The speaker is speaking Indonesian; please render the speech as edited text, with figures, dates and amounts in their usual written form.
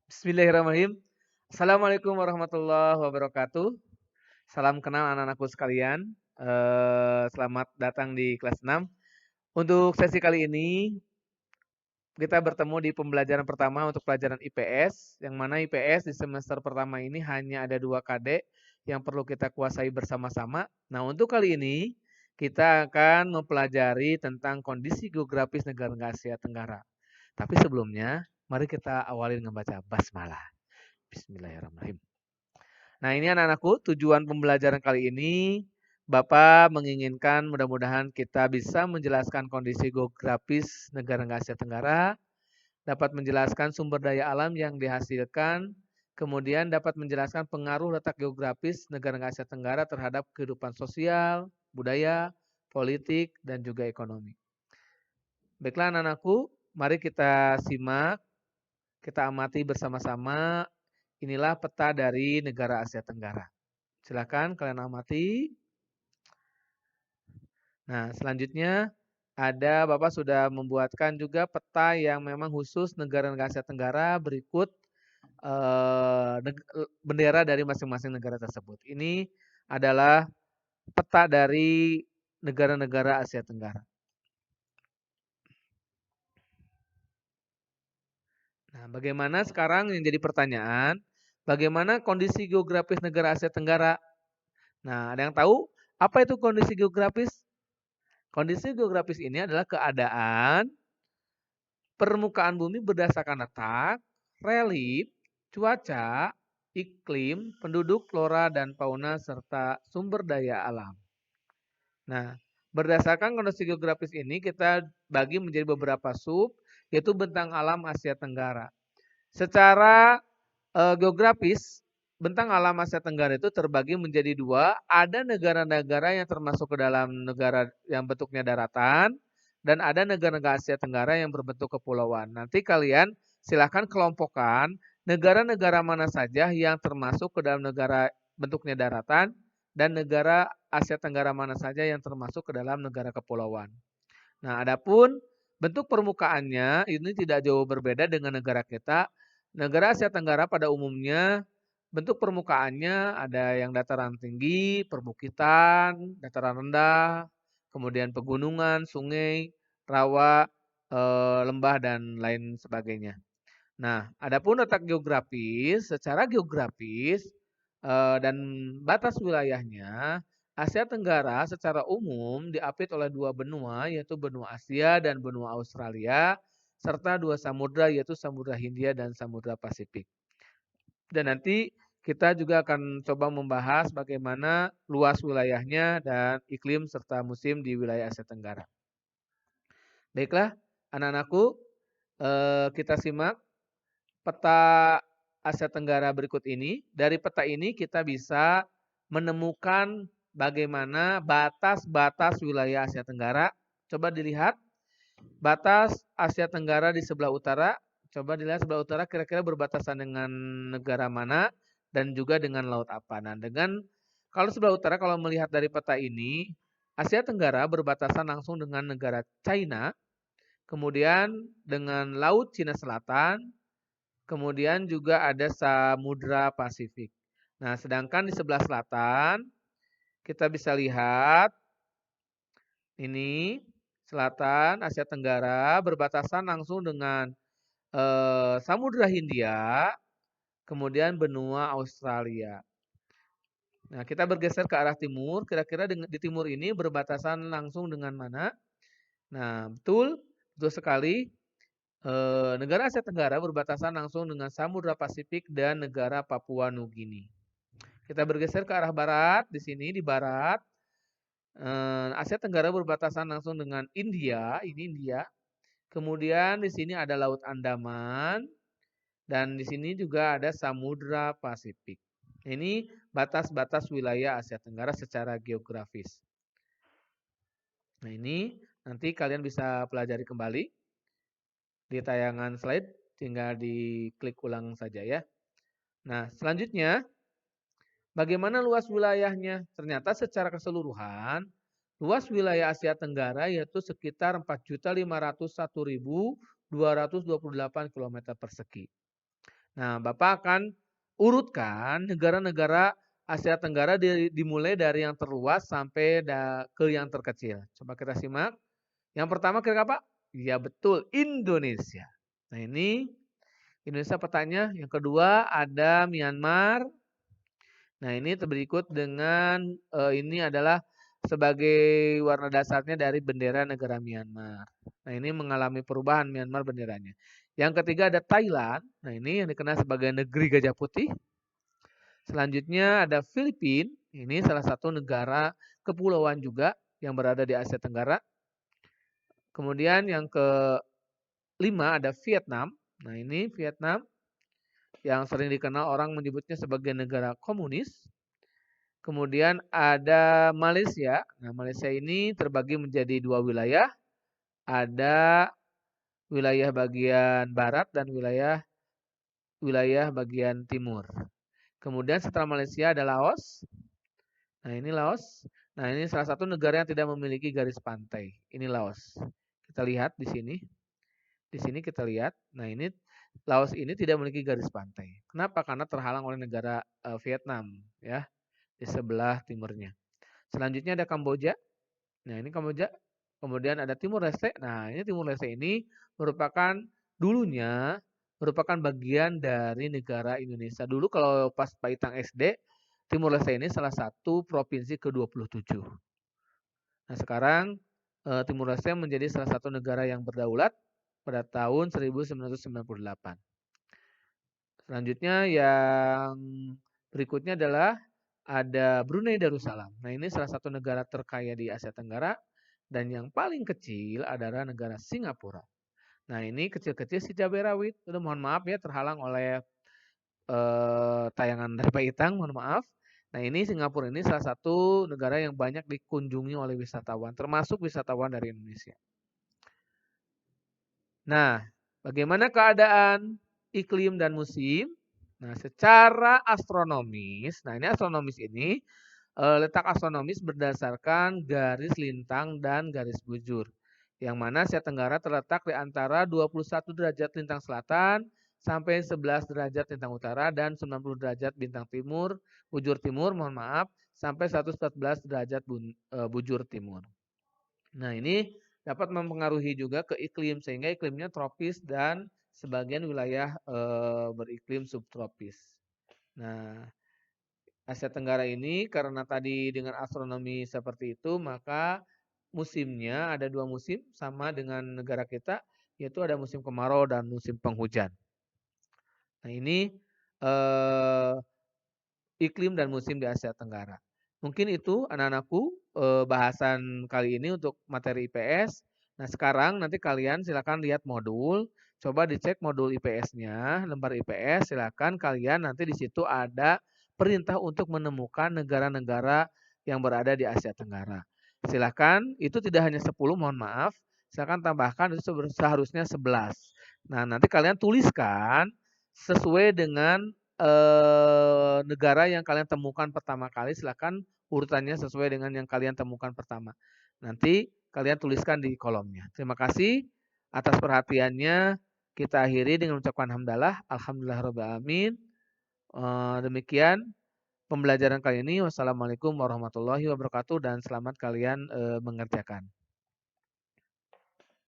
Bismillahirrahmanirrahim. Assalamualaikum warahmatullahi wabarakatuh. Salam kenal anak-anakku sekalian. Selamat datang di kelas 6. Untuk sesi kali ini kita bertemu di pembelajaran pertama untuk pelajaran IPS, yang mana IPS di semester pertama ini hanya ada 2 KD yang perlu kita kuasai bersama-sama. Nah, untuk kali ini kita akan mempelajari tentang kondisi geografis negara Asia Tenggara. Tapi sebelumnya, mari kita awali dengan baca basmalah. Bismillahirrahmanirrahim. Nah, ini anak-anakku, tujuan pembelajaran kali ini Bapak menginginkan mudah-mudahan kita bisa menjelaskan kondisi geografis negara Asia Tenggara, dapat menjelaskan sumber daya alam yang dihasilkan, kemudian dapat menjelaskan pengaruh letak geografis negara Asia Tenggara terhadap kehidupan sosial, budaya, politik, dan juga ekonomi. Baiklah anak-anakku, mari kita simak, kita amati bersama-sama. Inilah peta dari negara Asia Tenggara. Silakan kalian amati. Nah, selanjutnya ada Bapak sudah membuatkan juga peta yang memang khusus negara-negara Asia Tenggara berikut bendera dari masing-masing negara tersebut. Ini adalah peta dari negara-negara Asia Tenggara. Nah, bagaimana sekarang yang jadi pertanyaan, bagaimana kondisi geografis negara Asia Tenggara? Nah, ada yang tahu apa itu kondisi geografis? Kondisi geografis ini adalah keadaan permukaan bumi berdasarkan letak, relief, cuaca, iklim, penduduk, flora, dan fauna, serta sumber daya alam. Nah, berdasarkan kondisi geografis ini kita bagi menjadi beberapa sub, yaitu bentang alam Asia Tenggara. Secara geografis, bentang alam Asia Tenggara itu terbagi menjadi dua. Ada negara-negara yang termasuk ke dalam negara yang bentuknya daratan, dan ada negara-negara Asia Tenggara yang berbentuk kepulauan. Nanti kalian silahkan kelompokkan negara-negara mana saja yang termasuk ke dalam negara bentuknya daratan, dan negara Asia Tenggara mana saja yang termasuk ke dalam negara kepulauan. Nah, adapun bentuk permukaannya ini tidak jauh berbeda dengan negara kita. Negara Asia Tenggara pada umumnya bentuk permukaannya ada yang dataran tinggi, perbukitan, dataran rendah, kemudian pegunungan, sungai, rawa, lembah, dan lain sebagainya. Nah, adapun letak geografis, secara geografis dan batas wilayahnya, Asia Tenggara secara umum diapit oleh dua benua, yaitu benua Asia dan benua Australia, serta dua samudra, yaitu Samudra Hindia dan Samudra Pasifik. Dan nanti kita juga akan coba membahas bagaimana luas wilayahnya dan iklim serta musim di wilayah Asia Tenggara. Baiklah, anak-anakku, kita simak peta Asia Tenggara berikut ini. Dari peta ini kita bisa menemukan bagaimana batas-batas wilayah Asia Tenggara. Coba dilihat batas Asia Tenggara di sebelah utara. Coba dilihat sebelah utara kira-kira berbatasan dengan negara mana dan juga dengan laut apa. Nah, kalau sebelah utara kalau melihat dari peta ini, Asia Tenggara berbatasan langsung dengan negara China, kemudian dengan Laut Cina Selatan, kemudian juga ada Samudra Pasifik. Nah, sedangkan di sebelah selatan kita bisa lihat ini selatan Asia Tenggara berbatasan langsung dengan Samudra Hindia, kemudian benua Australia. Nah, kita bergeser ke arah timur, kira-kira di timur ini berbatasan langsung dengan mana? Nah, betul sekali. Negara Asia Tenggara berbatasan langsung dengan Samudra Pasifik dan negara Papua Nugini. Kita bergeser ke arah barat, di sini di barat, Asia Tenggara berbatasan langsung dengan India, ini India. Kemudian di sini ada Laut Andaman, dan di sini juga ada Samudra Pasifik. Ini batas-batas wilayah Asia Tenggara secara geografis. Nah, ini nanti kalian bisa pelajari kembali di tayangan slide, tinggal diklik ulang saja ya. Nah, selanjutnya bagaimana luas wilayahnya? Ternyata secara keseluruhan luas wilayah Asia Tenggara yaitu sekitar 4.501.228 km persegi. Nah, Bapak akan urutkan negara-negara Asia Tenggara dimulai dari yang terluas sampai ke yang terkecil. Coba kita simak. Yang pertama kira apa? Ya betul, Indonesia. Nah ini Indonesia petanya. Yang kedua ada Myanmar. Nah ini berikut dengan ini adalah sebagai warna dasarnya dari bendera negara Myanmar. Nah ini mengalami perubahan Myanmar benderanya. Yang ketiga ada Thailand. Nah ini yang dikenal sebagai negeri gajah putih. Selanjutnya ada Filipina. Ini salah satu negara kepulauan juga yang berada di Asia Tenggara. Kemudian yang kelima ada Vietnam. Nah ini Vietnam yang sering dikenal orang menyebutnya sebagai negara komunis. Kemudian ada Malaysia. Nah Malaysia ini terbagi menjadi dua wilayah. Ada wilayah bagian barat dan wilayah bagian timur. Kemudian setelah Malaysia ada Laos. Nah ini Laos. Nah ini salah satu negara yang tidak memiliki garis pantai. Ini Laos. Kita lihat di sini. Di sini kita lihat. Nah ini Laos ini tidak memiliki garis pantai. Kenapa? Karena terhalang oleh negara Vietnam, ya, di sebelah timurnya. Selanjutnya ada Kamboja. Nah ini Kamboja. Kemudian ada Timur Leste. Nah ini Timur Leste ini dulunya merupakan bagian dari negara Indonesia. Dulu kalau pas Pak Itang SD, Timur Leste ini salah satu provinsi ke-27. Nah sekarang Timur Leste menjadi salah satu negara yang berdaulat pada tahun 1998. Selanjutnya yang berikutnya adalah ada Brunei Darussalam. Nah ini salah satu negara terkaya di Asia Tenggara dan yang paling kecil adalah negara Singapura. Nah ini kecil-kecil si cabai rawit. Udah mohon maaf ya terhalang oleh tayangan dari Pak Itang, mohon maaf. Nah ini Singapura ini salah satu negara yang banyak dikunjungi oleh wisatawan, termasuk wisatawan dari Indonesia. Nah, bagaimana keadaan iklim dan musim? Nah, secara astronomis, nah ini astronomis ini letak astronomis berdasarkan garis lintang dan garis bujur. Yang mana Asia Tenggara terletak di antara 21 derajat lintang selatan sampai 11 derajat lintang utara dan 90 derajat bujur timur, mohon maaf, sampai 114 derajat bujur timur. Nah, ini dapat mempengaruhi juga ke iklim sehingga iklimnya tropis dan sebagian wilayah beriklim subtropis. Nah, Asia Tenggara ini karena tadi dengan astronomi seperti itu, maka musimnya ada dua musim sama dengan negara kita, yaitu ada musim kemarau dan musim penghujan. Nah ini eh, iklim dan musim di Asia Tenggara. Mungkin itu anak-anakku bahasan kali ini untuk materi IPS. Nah sekarang nanti kalian silakan lihat modul, coba dicek modul IPS-nya, lembar IPS, silakan kalian nanti di situ ada perintah untuk menemukan negara-negara yang berada di Asia Tenggara. Silakan, itu tidak hanya 10, mohon maaf, silakan tambahkan itu seharusnya 11. Nah nanti kalian tuliskan sesuai dengan negara yang kalian temukan pertama kali, silakan urutannya sesuai dengan yang kalian temukan pertama. Nanti kalian tuliskan di kolomnya. Terima kasih atas perhatiannya. Kita akhiri dengan ucapan hamdalah. Alhamdulillahirrahmanirrahim. Demikian pembelajaran kali ini. Wassalamualaikum warahmatullahi wabarakatuh dan selamat kalian mengerjakan.